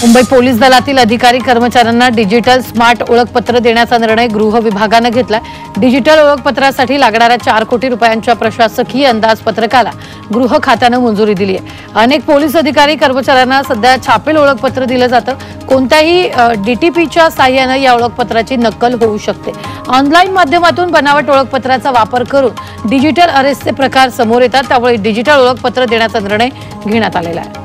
Mumbai police दलातील अधिकारी कर्मचाऱ्यांना डिजिटल स्मार्ट ओळखपत्र देण्याचा निर्णय गृह विभागाने घेतलाय। डिजिटल ओळखपत्रासाठी लागणाऱ्या 4 कोटी रुपयांच्या प्रशासकीय अंदाजपत्रकाला गृह खात्याने मंजुरी दिली आहे। अनेक पोलीस अधिकारी कर्मचाऱ्यांना सध्या छापील ओळखपत्र दिलं जातं। कोणत्याही डीटीपीच्या सहाय्याने या ओळखपत्राची नक्कल होऊ शकते। ऑनलाईन माध्यमातून बनावट ओळखपत्राचा वापर करून डिजिटल अरेस्टचे प्रकार समोर येतात, त्यामुळे डिजिटल ओळखपत्र देण्याचा निर्णय घेण्यात आलेला आहे।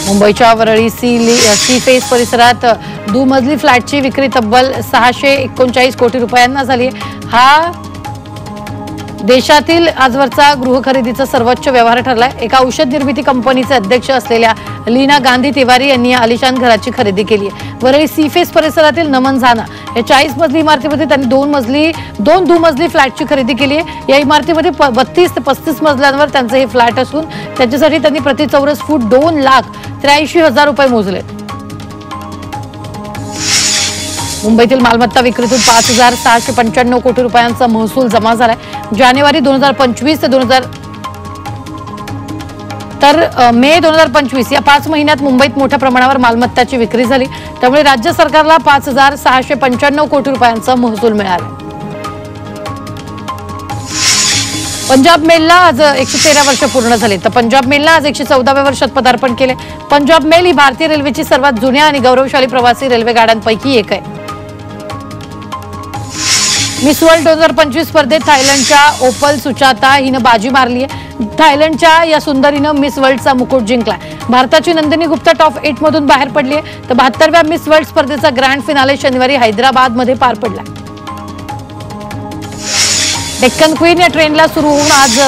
मुंबईच्या वरळी सी फेस परिसरात दुमजली फ्लॅटची विक्री तब्बल 639 कोटी रुपयांना झाली आहे। हा देशातील आजवरचा गृह खरेदीचा सर्वोच्च व्यवहार ठरलाय। एका औषध निर्मिती कंपनीचे अध्यक्ष असलेल्या लीना गांधी तिवारी यांनी या आलिशान घराची खरेदी केली आहे। वरळी सी फेस परिसरातील नमन झाना या 40 मजली इमारतीमध्ये त्यांनी दोन दुमजली फ्लॅटची खरेदी केली आहे। या इमारतीमध्ये 32 ते 35 मजल्यांवर त्यांचे हे फ्लॅट असून त्याच्यासाठी त्यांनी प्रति चौरस फूट 2,83,000 रुपये मोजले। मुंबईतील मालमत्ता विक्रीतून 5,695 कोटी रुपयांचा महसूल जमा झालाय। जानेवारी 2025 ते मे 2025 या 5 महिन्यात मुंबईत मोठ्या प्रमाणावर मालमत्ताची विक्री झाली, त्यामुळे राज्य सरकारला 5,695 कोटी रुपयांचा महसूल मिळाला। पंजाब मेलला आज 113 वर्ष पूर्ण झाले, तर पंजाब मेलला आज 114व्या वर्षात पदार्पण केले। पंजाब मेल ही भारतीय रेल्वेची सर्वात जुन्या आणि गौरवशाली प्रवासी रेल्वे गाड्यांपैकी एक आहे। मिस वर्ल्ड 2025 स्पर्धेत थायलंडच्या ओपल सुचाता हिने बाजी मारली आहे। थायलंडच्या या सुंदरीनं मिस वर्ल्डचा मुकुट जिंकला। भारताची नंदिनी गुप्ता टॉप 8 मधून बाहेर पडली आहे, तर 72व्या मिस वर्ल्ड स्पर्धेचा ग्रँड फिनाले शनिवारी हैदराबाद मध्ये पार पडला। डेक्कन क्वीन या ट्रेनला सुरू होऊन आज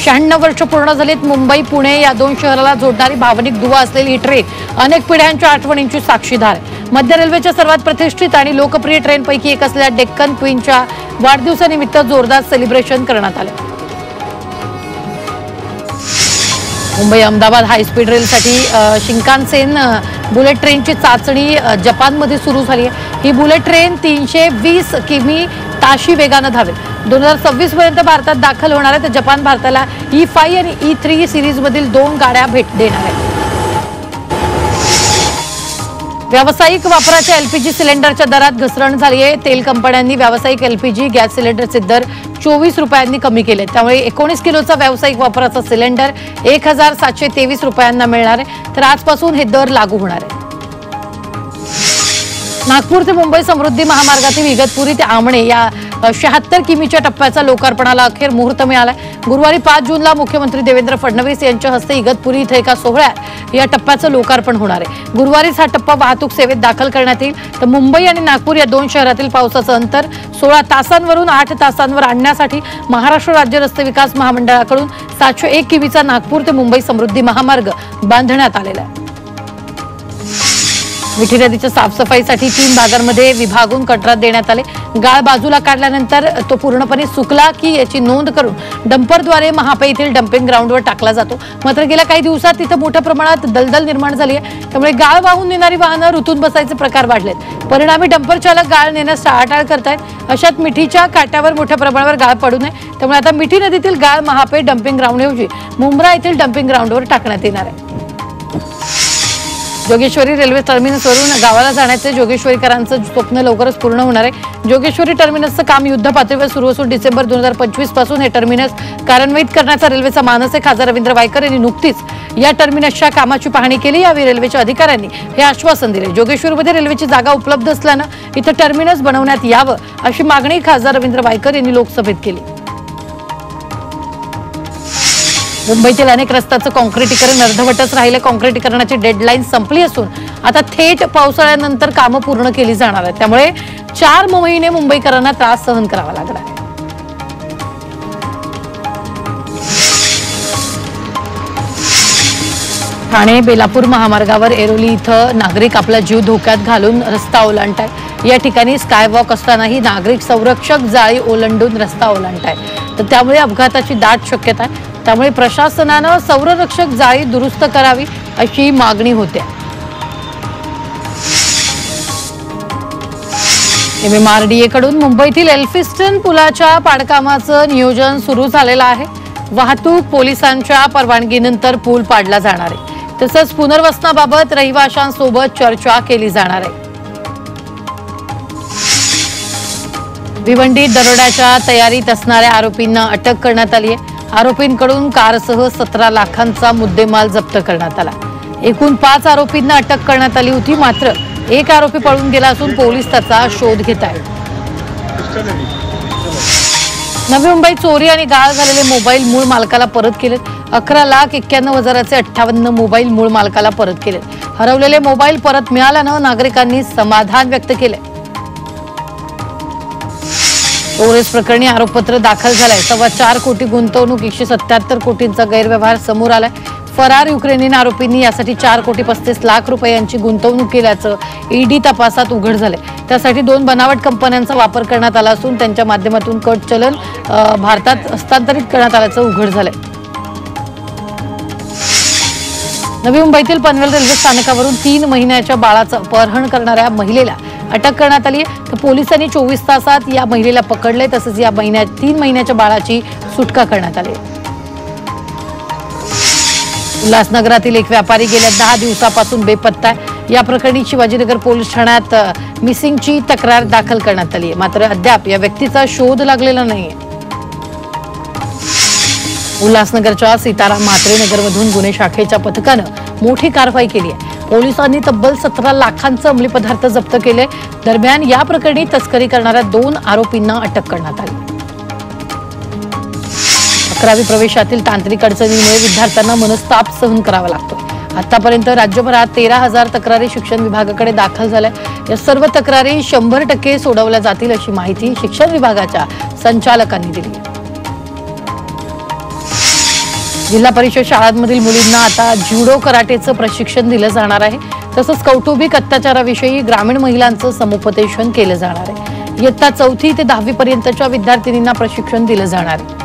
96 वर्ष पूर्ण झालीत। मुंबई पुणे या 2 शहराला जोडणारी भावनिक दुवा असलेली ही ट्रेन अनेक पिढ्यांच्या आठवणींची साक्षीदार आहे। मध्य रेल्वेच्या सर्वात प्रतिष्ठित आणि लोकप्रिय ट्रेनपैकी एक असलेल्या डेक्कन क्वीनच्या वाढदिवसानिमित्त जोरदार सेलिब्रेशन करण्यात आले। मुंबई अहमदाबाद हायस्पीड रेलसाठी शिंकानसेन बुलेट ट्रेनची चाचणी जपानमध्ये सुरू झाली आहे। ही बुलेट ट्रेन 320 किमी ताशी वेगाने धावेल। 2026 पर्यंत भारतात दाखल होणार आहे, तर जपान भारताला E5 आणि E3 सिरीज मधील 2 गाड्या भेट देणार आहे। व्यावसायिक वापराच्या एलपीजी सिलेंडरच्या दरात घसरण झाली आहे। तेल कंपन्यांनी व्यावसायिक एलपीजी गॅस सिलेंडरचे दर 24 रुपयांनी कमी केले, त्यामुळे 19 किलोचा व्यावसायिक वापराचा सिलेंडर 1,723 रुपयांना मिळणार आहे, तर आजपासून हे दर लागू होणार आहे। नागपूर ते मुंबई समृद्धी महामार्गातील इगतपुरी ते आमणे या 76 किमीच्या टप्प्याचा लोकार्पणाला अखेर मुहूर्त मिळाला। गुरुवारी 5 जूनला मुख्यमंत्री देवेंद्र फडणवीस यांच्या हस्ते इगतपुरी इथे एका सोहळ्यात या टप्प्याचं लोकार्पण होणार आहे। गुरुवारीच हा टप्पा वाहतूक सेवेत दाखल करण्यात येईल, तर मुंबई आणि नागपूर या 2 शहरातील पावसाचं अंतर 16 तासांवरून 8 तासांवर आणण्यासाठी महाराष्ट्र राज्य रस्ते विकास महामंडळाकडून 701 किमीचा नागपूर ते मुंबई समृद्धी महामार्ग बांधण्यात आलेला आहे। मिठी नदीच्या साफसफाईसाठी 3 भागांमध्ये विभागून कंत्राट देण्यात आले। गाळ बाजूला काढल्यानंतर तो पूर्णपणे सुकला की याची नोंद करून डंपरद्वारे महापे येथील डम्पिंग ग्राउंडवर टाकला जातो। मात्र गेल्या काही दिवसात तिथे मोठ्या प्रमाणात दलदल निर्माण झाली आहे, त्यामुळे गाळ वाहून नेणारी वाहनं रुतून बसायचे प्रकार वाढलेत। परिणामी डंपर चालक गाळ नेण्यास टाळाटाळ करतायत। अशात मिठीच्या काट्यावर मोठ्या प्रमाणावर गाळ पडू नये, त्यामुळे आता मिठी नदीतील गाळ महापे डम्पिंग ग्राउंडऐवजी मुंब्रा येथील डम्पिंग ग्राउंडवर टाकण्यात येणार आहे। जोगेश्वरी रेल्वे टर्मिनसवरून गावाला जाण्याचे जोगेश्वरीकरांचं स्वप्न लवकरच पूर्ण होणार आहे। जोगेश्वरी टर्मिनसचं काम युद्धपातळीवर सुरू असून डिसेंबर 2025 पासून हे टर्मिनस कार्यान्वित करण्याचा रेल्वेचा मानस आहे। खासदार रवींद्र वायकर यांनी नुकतीच या टर्मिनसच्या कामाची पाहणी केली। यावेळी रेल्वेच्या अधिकाऱ्यांनी हे आश्वासन दिले। जोगेश्वरीमध्ये रेल्वेची जागा उपलब्ध असल्यानं इथं टर्मिनस बनवण्यात यावं अशी मागणी खासदार रवींद्र वायकर यांनी लोकसभेत केली। मुंबईतील अनेक रस्त्याचं काँक्रिटीकरण अर्धवटच राहिलं। काँक्रिटीकरणाची डेडलाईन संपली असून आता थेट पावसाळ्यानंतर कामं पूर्ण केली जाणार आहेत, त्यामुळे 4 महिने मुंबईकरांना त्रास सहन करावा लागणार आहे। ठाणे बेलापूर महामार्गावर एरोली इथं नागरिक आपला जीव धोक्यात घालून रस्ता ओलांडतायत। या ठिकाणी स्कायवॉक असतानाही नागरिक संरक्षक जाळी ओलांडून रस्ता ओलांडतायत, तर त्यामुळे अपघाताची दाट शक्यता आहे। त्यामुळे प्रशासनानं संरक्षक जाळी दुरुस्त करावी अशी मागणी होते। MMRDA कडून मुंबईतील एल्फिस्टन पुलाच्या पाडकामाचं नियोजन सुरू झालेलं आहे। वाहतूक पोलिसांच्या परवानगीनंतर पूल पाडला जाणार आहे। तसंच पुनर्वसनाबाबत रहिवाशांसोबत चर्चा केली जाणार आहे। भिवंडीत दरोड्याच्या तयारीत असणाऱ्या आरोपींना अटक करण्यात आली आहे। आरोपींकडून कारसह 17 लाखांचा मुद्देमाल जप्त करण्यात आला। एकूण 5 आरोपींना अटक करण्यात आली होती, मात्र एक आरोपी पळून गेला असून पोलीस त्याचा शोध घेत आहेत। नवी मुंबईत चोरी आणि गाळ झालेले मोबाईल मूळ मालकाला परत केलेत। 11,91,000चे 58 मोबाईल मूळ मालकाला परत केलेत। हरवलेले मोबाईल परत मिळाल्यानं नागरिकांनी समाधान व्यक्त केले। ओरेस प्रकरणी आरोपपत्र दाखल झालंय। 4.25 कोटी गुंतवणूक 177 कोटींचा गैरव्यवहार समोर आलाय। फरार युक्रेनियन आरोपींनी यासाठी 4 कोटी 35 लाख रुपयांची गुंतवणूक केल्याचं ईडी तपासात उघड झालंय। त्यासाठी 2 बनावट कंपन्यांचा वापर करण्यात आला असून त्यांच्या माध्यमातून कट चलन भारतात हस्तांतरित करण्यात आल्याचं उघड झालंय। नवी मुंबईतील पनवेल रेल्वे स्थानकावरून 3 महिन्याच्या बाळाचं अपहरण करणाऱ्या महिलेला अटक करण्यात आली आहे। तर पोलिसांनी 24 तासात या महिलेला पकडले, तसंच या 3 महिन्याच्या बाळाची सुटका करण्यात आली। उल्हासनगरातील एक व्यापारी गेल्या 10 दिवसापासून बेपत्ता आहे। या प्रकरणी शिवाजीनगर पोलीस ठाण्यात मिसिंगची तक्रार दाखल करण्यात आली आहे, मात्र अद्याप या व्यक्तीचा शोध लागलेला नाहीये। उल्हासनगरच्या सीताराम म्हात्रे नगरमधून गुन्हे शाखेच्या पथकानं मोठी कारवाई केली आहे। पोलिसांनी तब्बल 17 लाखांचे अंमली पदार्थ जप्त केले। दरम्यान या प्रकरणी तस्करी करणाऱ्या 2 आरोपींना अटक करण्यात आली। 11वी प्रवेशातील तांत्रिक अडचणीमुळे विद्यार्थ्यांना मनस्ताप सहन करावा लागतो। आतापर्यंत राज्यभरात 13,000 तक्रारी शिक्षण विभागाकडे दाखल झाल्या। या सर्व तक्रारी 100% सोडवल्या जातील अशी माहिती शिक्षण विभागाच्या संचालकांनी दिली। जिल्हा परिषद शाळांमधील मुलींना आता जुडो कराटेचं प्रशिक्षण दिलं जाणार आहे। तसंच कौटुंबिक अत्याचाराविषयी ग्रामीण महिलांचं समुपदेशन केलं जाणार आहे। इयत्ता 4थी ते 10वी पर्यंतच्या विद्यार्थिनींना प्रशिक्षण दिलं जाणार आहे।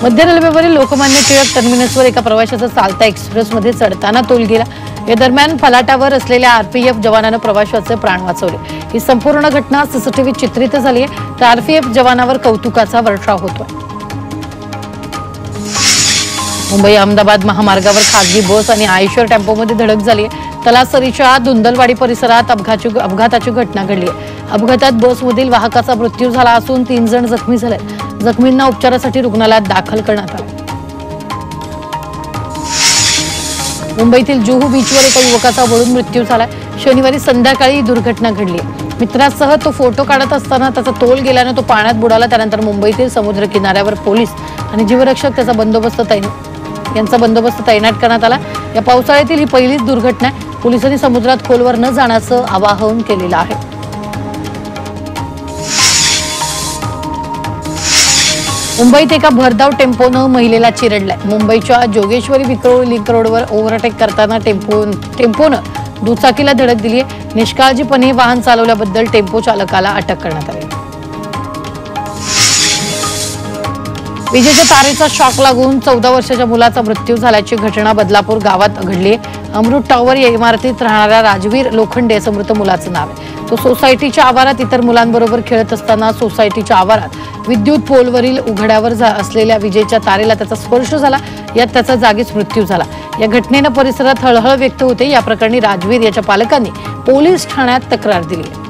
मध्य रेल्वेवरील लोकमान्य टिळक टर्मिनसवर एका प्रवाशाचा चालता एक्सप्रेसमध्ये चढताना तोल गेला। या दरम्यान फलाटावर असलेल्या आरपीएफ जवानानं प्रवाशाचे प्राण वाचवले। ही संपूर्ण घटना सीसीटीव्ही चित्रित झाली आहे। तर आरपीएफ जवानावर कौतुकाचा वर्षाव होतोय। मुंबई अहमदाबाद महामार्गावर खासगी बस आणि आयशर टेम्पोमध्ये धडक झाली आहे। तलासरीच्या धुंदलवाडी परिसरात अपघाताची घटना घडली आहे। अपघातात बसमधील वाहकाचा मृत्यू झाला असून 3 जण जखमी झाले। जखमींना उपचारासाठी रुग्णालयात दाखल करण्यात आले। मुंबईतील जुहू बीचवर एका युवकाचा बुडून मृत्यू झालाय। शनिवारी संध्याकाळी ही दुर्घटना घडली आहे। मित्रासह तो फोटो काढत असताना त्याचा तोल गेल्याने तो पाण्यात बुडाला। त्यानंतर मुंबईतील समुद्र किनाऱ्यावर पोलीस आणि जीवरक्षक यांचा बंदोबस्त तैनात करण्यात आला। या पावसाळ्यातील ही पहिलीच दुर्घटना आहे। पोलिसांनी समुद्रात खोलवर न जाण्याचं आवाहन केलेलं आहे। मुंबईत एका भरधाव टेम्पोनं महिलेला चिरडलाय। मुंबईच्या जोगेश्वरी विक्रोळी लिंक रोडवर ओव्हरटेक करताना टेम्पोनं दुचाकीला धडक दिली आहे। निष्काळजीपणे वाहन चालवल्याबद्दल टेम्पो चालकाला अटक करण्यात आली। विजेच्या तारेचा शॉक लागून 14 वर्षाच्या मुलाचा मृत्यू झाल्याची घटना बदलापूर गावात घडली आहे। अमृत टॉवर या इमारतीत राहणाऱ्या राजवीर लोखंडे असं मृत मुलाचं नाव आहे। तो सोसायटीच्या आवारात इतर मुलांबरोबर खेळत असताना सोसायटीच्या आवारात विद्युत पोलवरील उघड्यावर असलेल्या विजेच्या तारेला त्याचा स्पर्श झाला। यात त्याचा जागीच मृत्यू झाला। या घटनेनं परिसरात हळहळ व्यक्त होते। या प्रकरणी राजवीर याच्या पालकांनी पोलीस ठाण्यात तक्रार दिली आहे।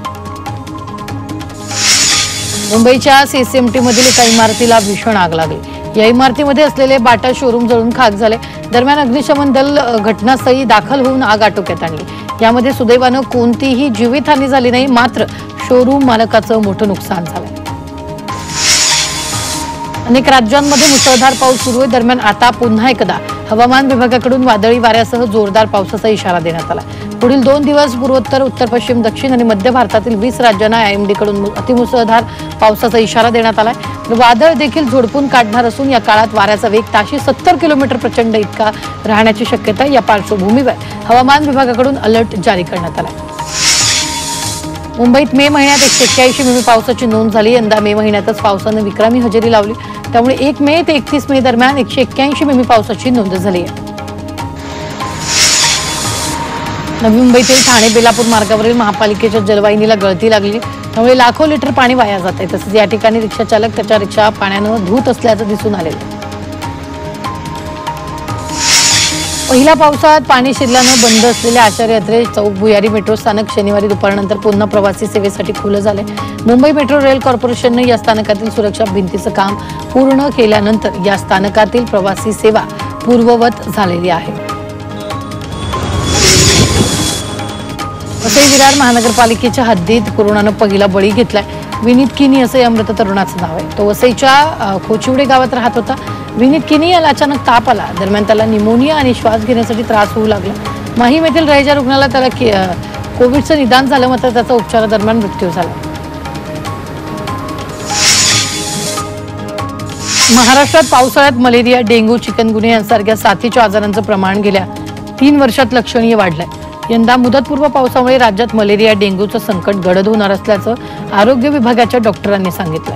मुंबईच्या सीसीएमटी मधील एका इमारतीला भीषण आग लागली। या इमारतीमध्ये असलेले बाटा शोरूम जळून खाक झाले। दरम्यान अग्निशमन दल घटनास्थळी दाखल होऊन आग आटोक्यात आणली। यामध्ये सुदैवानं कोणतीही जीवितहानी झाली नाही, मात्र शोरूम मालकाचं मोठं नुकसान झालंय। अनेक राज्यांमध्ये मुसळधार पाऊस सुरू आहे। दरम्यान आता पुन्हा एकदा हवामान विभागाकडून वादळी वाऱ्यासह जोरदार पावसाचा इशारा देण्यात आला। पुढील 2 दिवस पूर्वोत्तर, उत्तर पश्चिम, दक्षिण आणि मध्य भारतातील 20 राज्यांना आयएमडी कडून अतिमुसळधार पावसाचा इशारा देण्यात आलाय। वादळ देखील झोडपून काढणार असून या काळात वाऱ्याचा वेग ताशी 70 किलोमीटर प्रचंड इतका राहण्याची शक्यता आहे। या पार्श्वभूमीवर हवामान विभागाकडून अलर्ट जारी करण्यात आलाय। मुंबईत मे महिन्यात 181 मिमी पावसाची नोंद झाली। यंदा मे महिन्यातच पावसानं विक्रमी हजेरी लावली। त्यामुळे 1 मे ते 31 मे दरम्यान 181 मिमी पावसाची नोंद झाली आहे। नवी मुंबईतील ठाणे बेलापूर मार्गावरील महापालिकेच्या जलवाहिनीला गळती लागली। त्यामुळे लाखो लिटर पाणी वाया जात आहे। तसंच या ठिकाणी रिक्षा चालक त्याच्या रिक्षा पाण्यानं धुत असल्याचं दिसून आलेलं आहे। पहिल्या पावसाळ्यात पाणी शिरल्यानं बंद असलेल्या आचार्य यात्रे चौक भुयारी मेट्रो स्थानक शनिवारी दुपारनंतर पुन्हा प्रवासी सेवेसाठी खुलं झाले। मुंबई मेट्रो रेल कॉर्पोरेशनने या स्थानकातील सुरक्षा भिंतीचं काम पूर्ण केल्यानंतर या स्थानकातील प्रवासी सेवा पूर्ववत झालेली आहे। वसई विरार महानगरपालिकेच्या हद्दीत कोरोनानं पहिला बळी घेतलाय। विनीत किनी असं या मृत तरुणाचं नाव आहे। तो वसईच्या खोचिवडे गावात राहत होता। विनीत किनी याला अचानक ताप आला। दरम्यान त्याला निमोनिया आणि श्वास घेण्यासाठी त्रास होऊ लागला। माहीम येथील रहिजा रुग्णालयात त्याला कोविडचं निदान झालं, मात्र त्याचा उपचारादरम्यान मृत्यू झाला। महाराष्ट्रात पावसाळ्यात मलेरिया, डेंग्यू, चिकनगुनिया यांसारख्या साथीच्या आजारांचं प्रमाण गेल्या 3 वर्षात लक्षणीय वाढलंय। यंदा मुदतपूर्व पावसामुळे राज्यात मलेरिया, डेंग्यूचं संकट गडद होणार असल्याचं आरोग्य विभागाच्या डॉक्टरांनी सांगितलं।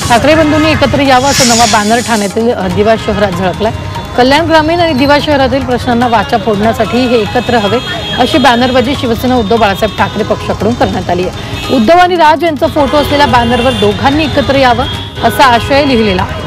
ठाकरे बंधूंनी एकत्र यावं असं नवा बॅनर ठाण्यातील दिवा शहरात झळकलाय। कल्याण ग्रामीण आणि दिवा शहरातील प्रश्नांना वाचा फोडण्यासाठी हे एकत्र हवे अशी बॅनरबाजी शिवसेना उद्धव बाळासाहेब ठाकरे पक्षाकडून करण्यात आली आहे। उद्धव आणि राज यांचा फोटो असलेल्या बॅनरवर दोघांनी एकत्र यावं असा आशय लिहिलेला आहे।